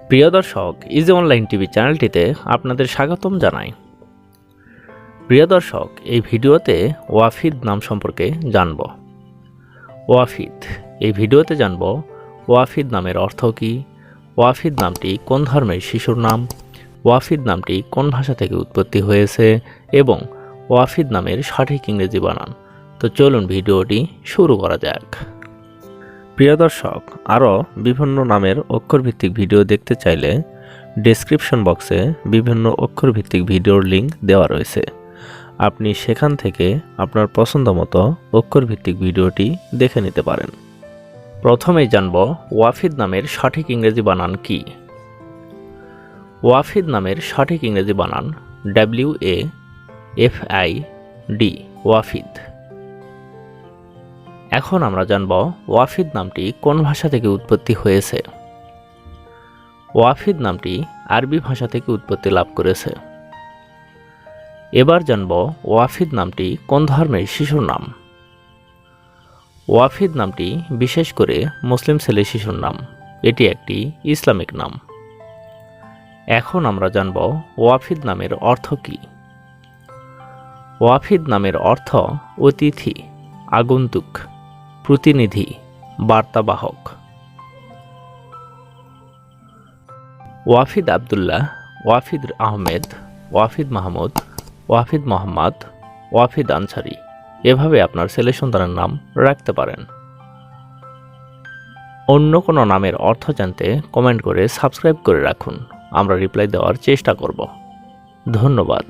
প্রিয় দর্শক, easy online TV চ্যানেলটিতে আপনাদের স্বাগতম জানাই। প্রিয় দর্শক, এই ভিডিওতে ওয়াফিদ নাম সম্পর্কে জানব। ওয়াফিদ, এই ভিডিওতে জানব ওয়াফিদ নামের অর্থ কী, ওয়াফিদ নামটি কোন ধর্মের শিশুর নাম, ওয়াফিদ নামটি কোন ভাষা থেকে উৎপত্তি হয়েছে এবং ওয়াফিদ নামের সঠিক ইংরেজি বানান। তো চলুন ভিডিওটি শুরু করা যাক। প্রিয় দর্শক, আরও বিভিন্ন নামের অক্ষরভিত্তিক ভিডিও দেখতে চাইলে ডেসক্রিপশন বক্সে বিভিন্ন অক্ষরভিত্তিক ভিডিওর লিঙ্ক দেওয়া রয়েছে। আপনি সেখান থেকে আপনার পছন্দ মতো অক্ষরভিত্তিক ভিডিওটি দেখে নিতে পারেন। প্রথমেই জানব ওয়াফিদ নামের সঠিক ইংরেজি বানান কি। ওয়াফিদ নামের সঠিক ইংরেজি বানান WAFID, ওয়াফিদ। এখন আমরা জানব ওয়াফিদ নামটি কোন ভাষা থেকে উৎপত্তি হয়েছে। ওয়াফিদ নামটি আরবি ভাষা থেকে উৎপত্তি লাভ করেছে। এবার জানব ওয়াফিদ নামটি কোন ধর্মের শিশুর নাম। ওয়াফিদ নামটি বিশেষ করে মুসলিম ছেলে শিশুর নাম, এটি একটি ইসলামিক নাম। এখন আমরা জানব ওয়াফিদ নামের অর্থ কী। ওয়াফিদ নামের অর্থ অতিথি, আগন্তুক, প্রতিনিধি, বার্তাবাহক। ওয়াফিদ আবদুল্লাহ, ওয়াফিদ আহমেদ, ওয়াফিদ মাহমুদ, ওয়াফিদ মোহাম্মদ, ওয়াফিদ আনসারি, এভাবে আপনার ছেলে সন্তানের নাম রাখতে পারেন। অন্য কোনো নামের অর্থ জানতে কমেন্ট করে সাবস্ক্রাইব করে রাখুন, আমরা রিপ্লাই দেওয়ার চেষ্টা করব। ধন্যবাদ।